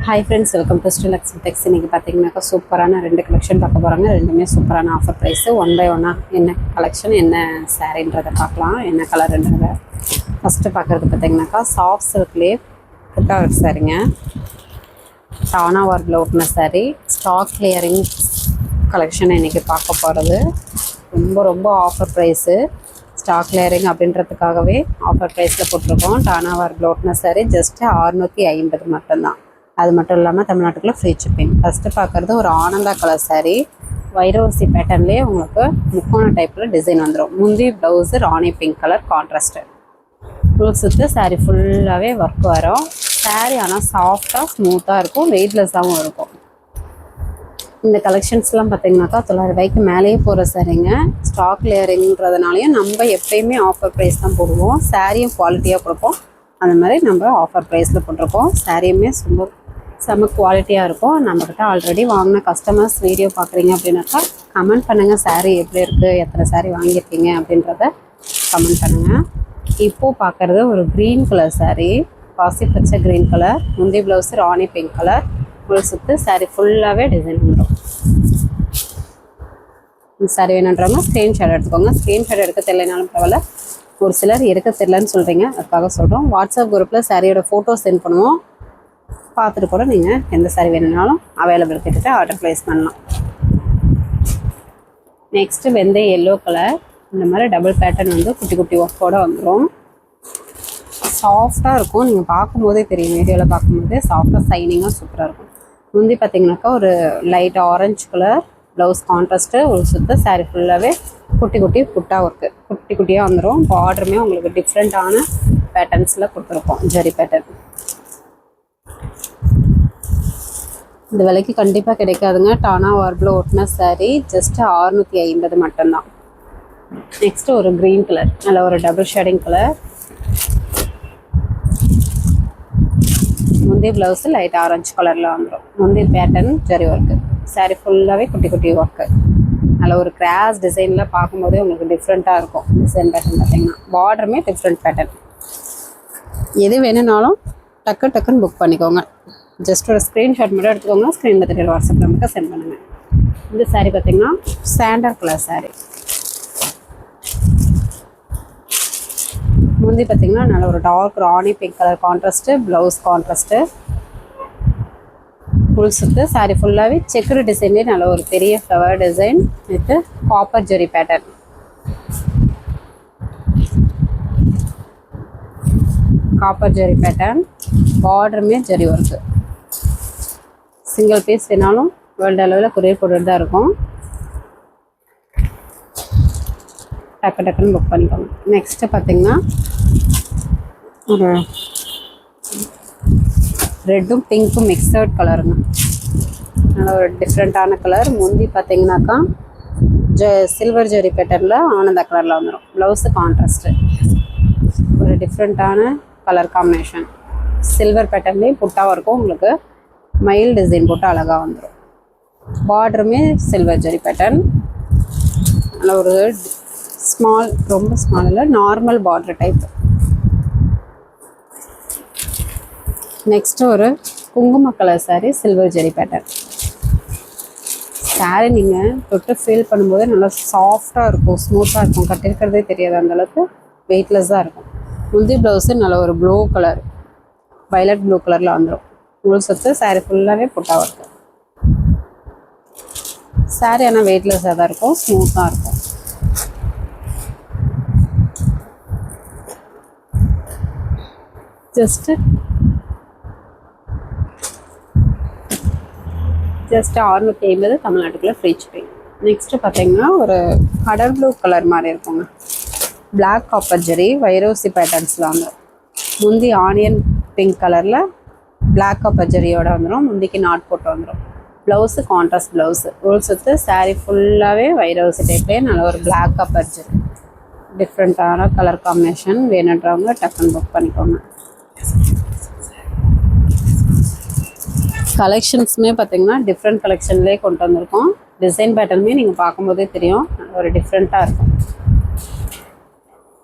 Hi friends, welcome to ஸ்ரீலக்ஸ் டெக்ஸ். இன்றைக்கி பார்த்தீங்கன்னாக்கா சூப்பரான 2 கலெக்ஷன் பார்க்க போகிறாங்க. ரெண்டுமே சூப்பரான ஆஃபர் ப்ரைஸு. 1 by 1 என்ன கலெக்ஷன், என்ன சாரீன்றதை பார்க்கலாம், என்ன கலருன்றதை. ஃபஸ்ட்டு பார்க்குறது பார்த்தீங்கன்னாக்கா சாஃப்ட் சில்க்லேயே புட்டா ஒர்க் சாரீங்க. டானா ஒர்க்கில் ஒட்டின சாரீ. ஸ்டாக் கிளியரிங் கலெக்ஷன் இன்றைக்கி பார்க்க போகிறது. ரொம்ப ஆஃபர் ப்ரைஸு. ஸ்டாக் கிளியரிங் அப்படின்றதுக்காகவே ஆஃபர் ப்ரைஸில் போட்டிருக்கோம். டானா ஒர்க்கில் ஒட்டின சாரீ ஜஸ்ட்டு 650 மட்டும்தான். அது மட்டும் இல்லாமல் தமிழ்நாட்டுக்குள்ளே ஃப்ரீ ஷிப்பிங். ஃபஸ்ட்டு பார்க்குறது ஒரு ஆனந்தா கலர் சாரீ. வைரவசி பேட்டர்ன்லேயே உங்களுக்கு முக்கோண டைப்பில் டிசைன் வந்துடும். முந்தி ப்ளவுஸு ராணி பிங்க் கலர் கான்ட்ராஸ்ட்டு. ஃபுல் சுற்று சாரீ ஃபுல்லாகவே ஒர்க் வரும். சாரீ ஆனால் சாஃப்டாக ஸ்மூத்தாக இருக்கும், வெயிட்லெஸ்ஸாகவும் இருக்கும். இந்த கலெக்ஷன்ஸ்லாம் பார்த்தீங்கன்னாக்கா 900 ரூபாய்க்கு மேலேயே போகிற சாரீங்க. ஸ்டாக் கிளியரிங்கிறதுனாலையும் நம்ம எப்போயுமே ஆஃபர் ப்ரைஸ் தான் போடுவோம். சாரியும் குவாலிட்டியாக கொடுப்போம். அந்த மாதிரி நம்ம ஆஃபர் ப்ரைஸில் போட்டிருக்கோம். சாரியுமே செம்ம குவாலிட்டியாக இருக்கும். நம்மக்கிட்ட ஆல்ரெடி வாங்கின கஸ்டமர்ஸ் வீடியோ பார்க்குறீங்க அப்படின்னாக்கா கமெண்ட் பண்ணுங்கள், சாரீ எப்படி இருக்குது, எத்தனை சாரீ வாங்கியிருக்கீங்க அப்படின்றத கமெண்ட் பண்ணுங்கள். இப்போது பார்க்குறது ஒரு க்ரீன் கலர் சாரீ. பாசி பச்சை க்ரீன் கலர். முந்தி ப்ளவுஸு ராணி பிங்க் கலர். ஃபுல் சுற்று சாரீ ஃபுல்லாகவே டிசைன் வந்துடும். இந்த சாரீ வேணுன்றவங்க ஸ்க்ரீன்ஷாட் எடுத்துக்கோங்க. ஸ்க்ரீன்ஷாட் எடுக்க தெரியலனாலும் பரவாயில்ல. ஒரு சிலர் எடுக்க தெரியலன்னு சொல்கிறீங்க, அதுக்காக சொல்கிறோம். வாட்ஸ்அப் குரூப்பில் சாரியோட ஃபோட்டோ சென்ட் பண்ணுவோம். பார்த்துட்டு கூட நீங்கள் எந்த சாரீ வேணும்னாலும் அவைலபிள் கிட்ட ஆர்டர் ப்ளேஸ் பண்ணலாம். நெக்ஸ்ட்டு வெந்தய எல்லோ கலர். இந்த மாதிரி டபுள் பேட்டர்ன் வந்து குட்டி குட்டி ஒர்க்கோடு வந்துடும். சாஃப்டாக இருக்கும். நீங்கள் பார்க்கும்போதே தெரியும், வீடியோவில் பார்க்கும்போதே சாஃப்டாக சைனிங்காக சூப்பராக இருக்கும். முந்தி பார்த்தீங்கன்னாக்கா ஒரு light orange colour blouse contrast. ஒரு சுத்த சாரீ ஃபுல்லாகவே குட்டி குட்டி புட்டா ஒர்க்கு குட்டி குட்டியாக வந்துடும். பார்டருமே உங்களுக்கு டிஃப்ரெண்ட்டான பேட்டர்ன்ஸில் கொடுத்துருக்கோம், ஜரி பேட்டர்ன். இந்த விலைக்கு கண்டிப்பாக கிடைக்காதுங்க. டானா ஒர்க்கில் ஒட்டின சாரீ ஜஸ்ட்டு 650 மட்டும்தான். நெக்ஸ்ட்டு ஒரு க்ரீன் கலர், நல்ல ஒரு டபுள் ஷேடிங் கலர். முந்தி ப்ளவுஸு லைட் ஆரஞ்சு கலரில் வந்துடும். முந்தி பேட்டர்ன் ஜரி ஒர்க்கு. சாரீ ஃபுல்லாகவே குட்டி குட்டி ஒர்க்கு. நல்ல ஒரு கிராஸ் டிசைனில் பார்க்கும்போதே உங்களுக்கு டிஃப்ரெண்ட்டாக இருக்கும். டிசைன் பேட்டர்ன் பார்த்தீங்கன்னா பார்டருமே டிஃப்ரெண்ட் பேட்டர்ன். எது வேணும்னாலும் டக்குன்னு புக் பண்ணிக்கோங்க. ஜஸ்ட் ஒரு ஸ்க்ரீன்ஷாட் மட்டும் எடுத்துக்கோங்க. ஸ்க்ரீனில் தெரியல வாட்ஸ்அப் நம்பருக்கு சென்ட் பண்ணுங்கள். இந்த சாரீ பார்த்தீங்கன்னா சாண்டல் கலர் சாரீ. முந்தி பார்த்தீங்கன்னா நல்ல ஒரு dark rani pink colour contrast. Blouse contrast. Full சுற்று சாரீ ஃபுல்லாகவே செக்குடு டிசைன்லேயே நல்ல ஒரு பெரிய flower design with copper zari pattern. Copper zari pattern. பார்டருமே ஜெரி ஒர்க்கு. சிங்கிள் பீஸ் வேணாலும் வேர்ல்டு அளவில் கொரியர் போட்டுட்டு தான் இருக்கும். டக்குன்னு புக் பண்ணிக்கோங்க. நெக்ஸ்ட்டு பார்த்தீங்கன்னா ஒரு ரெட்டும் பிங்க்கும் மிக்சட் கலருங்க. நல்ல ஒரு டிஃப்ரெண்ட்டான கலர். முந்தி பார்த்தீங்கன்னாக்கா சில்வர் ஜெரி பேட்டர்னில் ஆனந்தா கலரில் வந்துடும். Blouse contrast. ஒரு டிஃப்ரெண்ட்டான கலர் காம்பினேஷன். சில்வர் பேட்டர்ன்லேயும் புட்டாகவும் இருக்கும். உங்களுக்கு மயில் டிசைன் போட்டு அழகாக வந்துடும். பார்டருமே சில்வர் ஜெரி பேட்டர்ன். நல்ல ஒரு ஸ்மால், ரொம்ப ஸ்மால் இல்லை, நார்மல் பார்டர் டைப். நெக்ஸ்ட்டு ஒரு குங்கும கலர் சாரீ, சில்வர் ஜெரி பேட்டர்ன். சாரீ நீங்கள் தொட்டு ஃபீல் பண்ணும்போது நல்லா சாஃப்டாக இருக்கும், ஸ்மூத்தாக இருக்கும். கட்டிருக்கிறதே தெரியாது, அந்தளவுக்கு வெயிட்லெஸ்ஸாக இருக்கும். முந்தி ப்ளவுஸு நல்ல ஒரு ப்ளூ கலர், வைலட் ப்ளூ கலரில் வந்துடும். முழு சுற்று சாரீ ஃபுல்லாகவே புட்டாக இருக்கும். சாரீ ஆனால் வெயிட்லெஸ்ஸாக தான் இருக்கும், ஸ்மூத்தாக இருக்கும். ஜஸ்ட்டு 650 தமிழ்நாட்டுக்குள்ளே ஃப்ரீ ஷிப்பிங். நெக்ஸ்ட்டு பார்த்தீங்கன்னா ஒரு கடல் ப்ளூ கலர் மாதிரி இருக்குங்க. பிளாக் காப்பர் ஜெரி வைரோசி பேட்டர்ன்ஸில் வந்துடும். முந்தி ஆனியன் பிங்க் கலரில் பிளாக் காப்பர் ஜெரியோட வந்துடும். முந்திக்கு நாட் போட்டு வந்துடும். Blouse contrast blouse. ஒரு சுற்று சாரீ ஃபுல்லாகவே வைரோசி டைப்லேயே நல்ல ஒரு பிளாக் காப்பர் ஜெரி. டிஃப்ரெண்ட்டான கலர் காம்பினேஷன். வேணுன்றவங்க டக்குன்னு புக் பண்ணிக்கோங்க. கலெக்ஷன்ஸுமே பார்த்தீங்கன்னா டிஃப்ரெண்ட் கலெக்ஷன்லேயே கொண்டு வந்திருக்கோம். டிசைன் பேட்டர்னுமே நீங்கள் பார்க்கும்போதே தெரியும், ஒரு டிஃப்ரெண்ட்டாக இருக்கும்.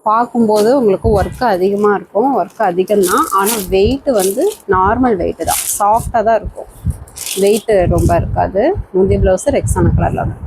பார்க்கும்போது உங்களுக்கு ஒர்க்கு அதிகமாக இருக்கும், ஒர்க்கு அதிகம்தான். ஆனால் வெயிட்டு வந்து நார்மல் வெயிட்டு தான், சாஃப்டாக தான் இருக்கும், வெயிட்டு ரொம்ப இருக்காது. முந்தி ப்ளவுஸு ரெக்ஸானா கலரில் வரும்.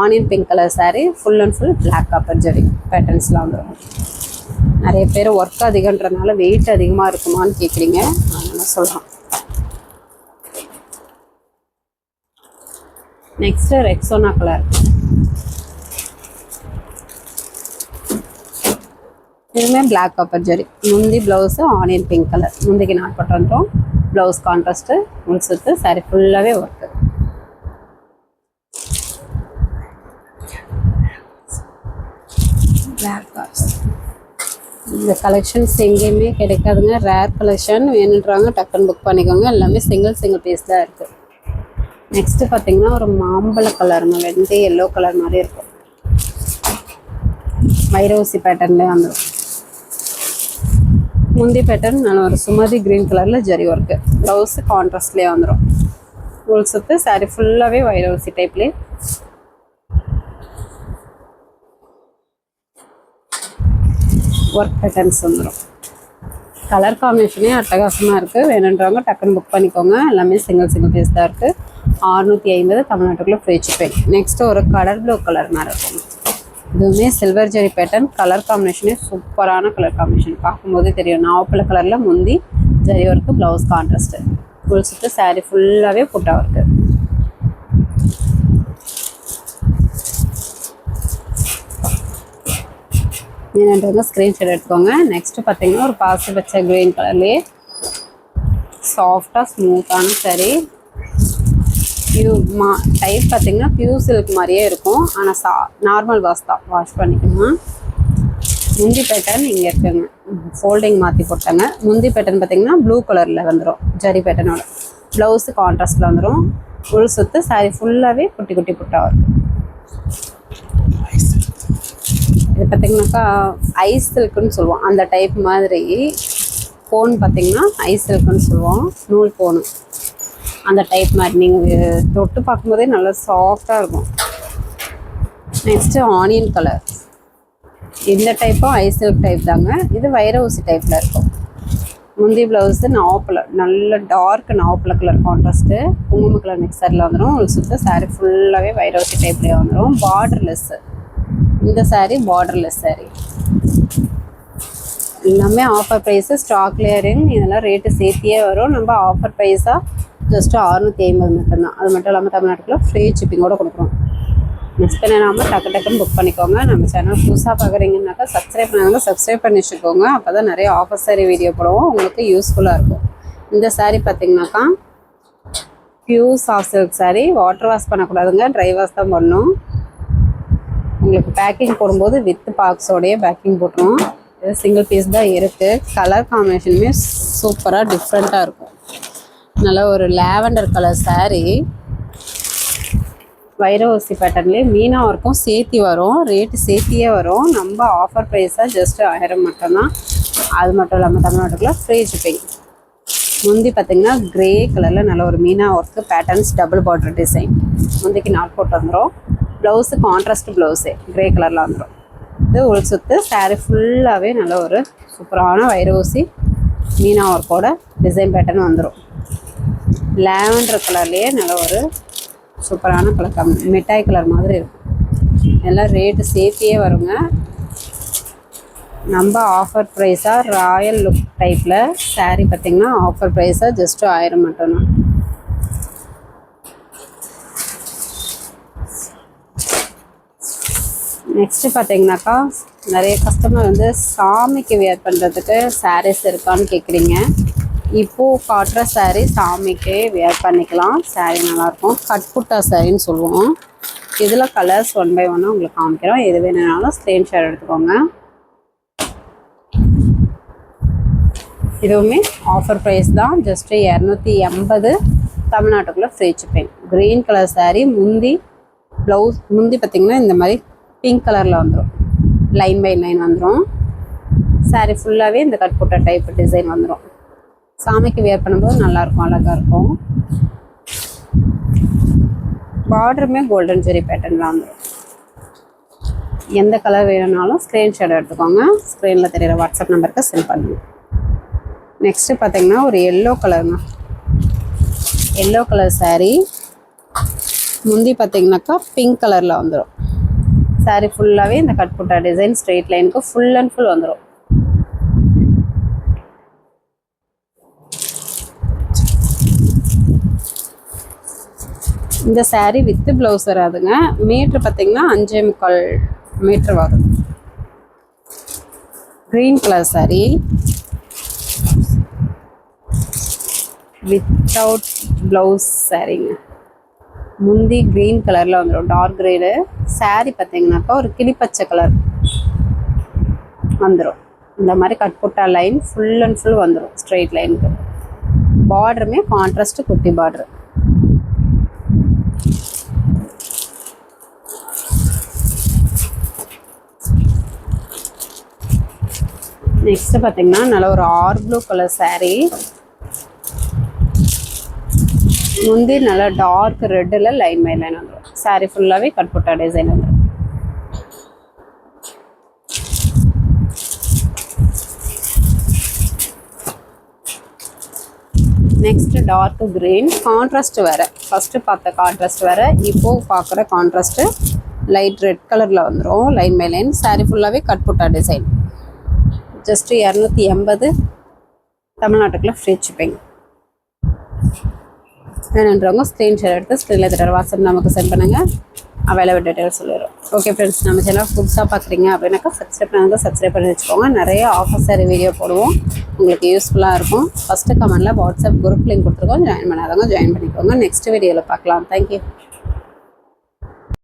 Onion pink colour sari, full and full black copper zari பேட்டர்ன்ஸ்லாம் வந்துடும். நிறைய பேர் ஒர்க் அதிகன்றதுனால வெயிட் அதிகமாக இருக்குமான்னு கேட்குறீங்க, அதனால சொல்கிறேன். Next Rexona colour. இதுவுமே பிளாக் காப்பர் ஜரி. முந்தி ப்ளவுஸு ஆனியன் பிங்க் கலர், முந்திக்கு நாட் பட்டு வந்துடும். ப்ளவுஸ் கான்ட்ராஸ்ட்டு, முழுசுத்து சாரி ஃபுல்லாகவே ஒர்க்கு. பிளாக் கார்ஸ். இந்த கலெக்ஷன்ஸ் எங்கேயுமே கிடைக்காதுங்க, ரேர் கலெக்ஷன். வேணுன்றாங்க டக்குன்னு புக் பண்ணிக்கோங்க. எல்லாமே சிங்கிள் பீஸ் தான் இருக்குது. நெக்ஸ்ட்டு பார்த்தீங்கன்னா ஒரு மாம்பழ கலருங்க, வெந்தய எல்லோ கலர் மாதிரி இருக்கும். வைரோசி பேட்டர்ன்லேயே வந்துடும். முந்தி பேட்டர்ன் நல்ல ஒரு சுமதி க்ரீன் கலரில் ஜரி ஒர்க்கு. ப்ளவுஸு கான்ட்ராஸ்ட்லேயே வந்துடும். ஃபுல் சுற்று சாரி ஃபுல்லாகவே வைரோசி டைப்லேயே. ஒர்க் பேட்டர்ன்ஸ் வந்துடும். கலர் காம்பினேஷனே அட்டகாசமாக இருக்குது. வேணுன்றவங்க டக்குன்னு புக் பண்ணிக்கோங்க. எல்லாமே சிங்கிள் பீஸ் தான் இருக்குது. 650 தமிழ்நாட்டுக்குள்ளே ஃப்ரீ ஷிப்பிங். நெக்ஸ்ட்டு ஒரு கடல் ப்ளூ கலர் மாதிரி இருக்கும். இதுவுமே சில்வர் ஜெரி பேட்டர்ன். கலர் காம்பினேஷனே சூப்பரான கலர் காம்பினேஷன், பார்க்கும்போதே தெரியும். நாவப்பழ கலரில் முந்தி zari work, blouse contrast. Full சுற்று சாரீ ஃபுல்லாகவே புட்டா ஒர்க்கு. என்னன்றவங்க ஸ்க்ரீன்ஷாட் எடுத்துக்கோங்க. நெக்ஸ்ட்டு பார்த்தீங்கன்னா ஒரு பாசி பச்சை க்ரீன் கலர்லேயே சாஃப்டாக ஸ்மூத்தான சாரீ. டைப் பார்த்தீங்கன்னா பியூ சில்க் மாதிரியே இருக்கும், ஆனால் நார்மல் வாஷ் தான், வாஷ் பண்ணிக்கணும். முந்தி பேட்டர்ன் இங்கே இருக்குங்க, ஃபோல்டிங் மாற்றி போட்டாங்க. முந்தி பேட்டர்ன் பார்த்தீங்கன்னா ப்ளூ கலரில் வந்துடும் ஜரி பேட்டர்னோட. ப்ளவுஸு கான்ட்ராஸ்டில் வந்துடும். ஃபுல் சுற்று சாரீ ஃபுல்லாகவே குட்டி குட்டி புட்டாக இருக்கும். இது பார்த்திங்கனாக்கா ஐஸ் சில்க்குன்னு சொல்லுவோம், அந்த டைப் மாதிரி. கோன் பார்த்திங்கன்னா ஐஸ் சில்க்குன்னு சொல்லுவோம், நூல் கோனு அந்த டைப் மாதிரி. நீங்கள் தொட்டு பார்க்கும்போதே நல்லா சாஃப்டாக இருக்கும். Next onion colour. இந்த டைப்பும் ஐஸ் சில்க் டைப் தாங்க, இது வைரவுசி டைப்பில் இருக்கும். முந்தி ப்ளவுஸு நாவப்பழ, நல்ல டார்க் நாவப்பழ கலர் கான்ட்ராஸ்ட்டு, குங்கும கலர் மிக்சரில் வந்துடும். ஒரு சுற்று சாரீ ஃபுல்லாகவே வைரவுசி டைப்லேயே வந்துடும். பார்டர்லெஸ்ஸு. இந்த சாரீ பார்டர்லெஸ் சாரீ. எல்லாமே ஆஃபர் ப்ரைஸு, ஸ்டாக் கிளியரிங், இதெல்லாம் ரேட்டு சேர்த்தியே வரும். நம்ம ஆஃபர் ப்ரைஸாக ஜஸ்ட்டு 650 மட்டும்தான். அது மட்டும் இல்லாமல் தமிழ்நாட்டுக்குள்ள ஃப்ரீ ஷிப்பிங்கோடு கொடுக்குறோம். மிஸ் பண்ணிடாமல் டக்குன்னு புக் பண்ணிக்கோங்க. நம்ம சேனல் புதுசாக பார்க்குறீங்கன்னாக்கா சப்ஸ்கிரைப் பண்ணாங்க, சப்ஸ்கிரைப் பண்ணி வச்சுக்கோங்க. அப்போ தான் நிறைய ஆஃபர் சாரீ வீடியோ போடுவோம், உங்களுக்கு யூஸ்ஃபுல்லாக இருக்கும். இந்த சாரீ பார்த்திங்கனாக்கா pure soft silk sari. Water wash பண்ணக்கூடாதுங்க, ட்ரை வாஷ் தான் பண்ணணும். உங்களுக்கு பேக்கிங் போடும்போது வித் பாக்ஸோடையே பேக்கிங் போட்டுரும். இது சிங்கிள் பீஸ் தான் இருக்குது. கலர் காம்பினேஷனுமே சூப்பராக டிஃப்ரெண்ட்டாக இருக்கும். நல்லா ஒரு லாவெண்டர் கலர் சாரீ, வைரவசி பேட்டர்ன்லேயே மீனா ஒர்க்கும் சேர்த்தி வரும், ரேட்டு சேர்த்தியே வரும். நம்ம ஆஃபர் ப்ரைஸாக ஜஸ்ட்டு 1000 மட்டும்தான். அது மட்டும் இல்லாமல் தமிழ்நாட்டுக்குள்ளே ஃப்ரீ ஷிப்பிங். முந்தி பார்த்திங்கன்னா க்ரே கலரில் நல்ல ஒரு meena work patterns, double border design. முந்திக்கு நாட் போட்டு வந்துடும். ப்ளவுஸு கான்ட்ராஸ்ட் ப்ளவுஸு க்ரே கலரில் வந்துடும். இது ஒரு சுற்று சாரீ ஃபுல்லாகவே நல்ல ஒரு சூப்பரான வைரவசி மீனா ஒர்க்கோட டிசைன் பேட்டர்ன் வந்துடும். லாவெண்டர் கலர்லேயே நல்ல ஒரு சூப்பரான கலர், மிட்டாய் கலர் மாதிரி இருக்கும். எல்லாம் ரேட்டு சேர்த்தியே வருங்க. நம்ம ஆஃபர் ப்ரைஸாக ராயல் லுக் டைப்பில் சாரீ பார்த்திங்கன்னா ஆஃபர் ப்ரைஸாக ஜஸ்ட்டு 1000 மட்டும்தான். நெக்ஸ்ட்டு பார்த்திங்கனாக்கா நிறைய கஸ்டமர் வந்து சாமிக்கு வியர் பண்ணுறதுக்கு சாரீஸ் இருக்கான்னு கேட்குறீங்க. இப்போது காட்டுற சாரீ சாமிக்கு வியர் பண்ணிக்கலாம். சாரீ நல்லாயிருக்கும், கட்புட்டா சாரின்னு சொல்லுவோம். இதில் கலர்ஸ் 1 by 1 உங்களுக்கு காமிக்கிறோம். எது வேணுனாலும் ஸ்க்ரீன்ஷாட் எடுத்துக்கோங்க. இதுவுமே ஆஃபர் ப்ரைஸ் தான், ஜஸ்ட்டு 280 தமிழ்நாட்டுக்குள்ளே free shipping. Green colour sari. முந்தி ப்ளவுஸ், முந்தி பார்த்திங்கன்னா இந்த மாதிரி பிங்க் கலரில் வந்துடும், லைன் பை லைன் வந்துடும். சாரீ ஃபுல்லாகவே இந்த கட்புட்டா டைப் டிசைன் வந்துடும். சாமிக்கு வியர் பண்ணும்போது நல்லாயிருக்கும், அழகாக இருக்கும். பார்டருமே கோல்டன் ஜெரி பேட்டர்னில் வந்துடும். எந்த கலர் வேணும்னாலும் ஸ்க்ரீன்ஷாட் எடுத்துக்கோங்க. ஸ்க்ரீனில் தெரிகிற வாட்ஸ்அப் நம்பருக்கு சென்ட் பண்ணுங்க. நெக்ஸ்ட்டு பார்த்தீங்கன்னா ஒரு எல்லோ கலருங்க. Yellow colour saree. முந்தி பார்த்தீங்கன்னாக்கா பிங்க் கலரில் வந்துடும். saree ஃபுல்லாகவே இந்த கட் புட்டா டிசைன் ஸ்ட்ரெயிட் லைனுக்கு ஃபுல் அண்ட் ஃபுல் வந்துடும். இந்த saree வித் ப்ளவுஸ் வராதுங்க. மீட்ரு பார்த்தீங்கன்னா 5.25 மீட்ரு வரும். Green colour saree without blouse சாரீங்க. முந்தி க்ரீன் கலரில் வந்துடும், டார்க் க்ரீனு. saree பார்த்தீங்கன்னாக்கா ஒரு கிளிப்பச்சை கலர் வந்துடும். இந்த மாதிரி கட் புட்டா லைன் ஃபுல் அண்ட் ஃபுல் வந்துடும் ஸ்ட்ரெயிட் லைனுக்கு. பார்டருமே கான்ட்ராஸ்ட்டு குட்டி பார்டரு. நெக்ஸ்ட்டு பார்த்தீங்கன்னா நல்ல ஒரு ப்ளூ கலர் saree. முந்தி நல்லா டார்க் ரெட்டில் லைன் பை லைன் வந்துடும். saree ஃபுல்லாகவே கட் புட்டா டிசைன் வந்துடும். நெக்ஸ்ட்டு டார்க் க்ரீன் கான்ட்ராஸ்ட் வேறு. ஃபஸ்ட்டு பார்த்த கான்ட்ராஸ்ட் வேறு, இப்போது பார்க்குற கான்ட்ராஸ்ட்டு லைட் ரெட் கலரில் வந்துடும் லைன் பை லைன். saree ஃபுல்லாகவே கட் புட்டா டிசைன். ஜஸ்ட்டு 280 தமிழ்நாட்டுக்குள்ளே ஃப்ரீ ஷிப்பிங். வேணுன்றவங்க ஸ்க்ரீன்ஷாட் எடுத்து ஸ்க்ரீனில் தர வாட்ஸ்அப் நமக்கு சென்ட் பண்ணுங்கள். அவைலபிள் டீட்டெயில்ஸ் சொல்லிடுறோம். ஓகே ஃப்ரெண்ட்ஸ், நம்ம சேனல் புதுசாக பார்க்குறீங்க அப்படின்னாக்கா சப்ஸ்கிரைப் பண்ணி வச்சுக்கோங்க. நிறைய ஆஃபர் சாரி வீடியோ போடுவோம், உங்களுக்கு யூஸ்ஃபுல்லாக இருக்கும். ஃபஸ்ட்டு கமெண்ட்டில் வாட்ஸ்அப் குரூப் லிங்க் கொடுத்துருக்கோம், ஜாயின் பண்ணாதவங்க ஜாயின் பண்ணிக்கோங்க. நெக்ஸ்ட் வீடியோவில் பார்க்கலாம். தேங்க்யூ.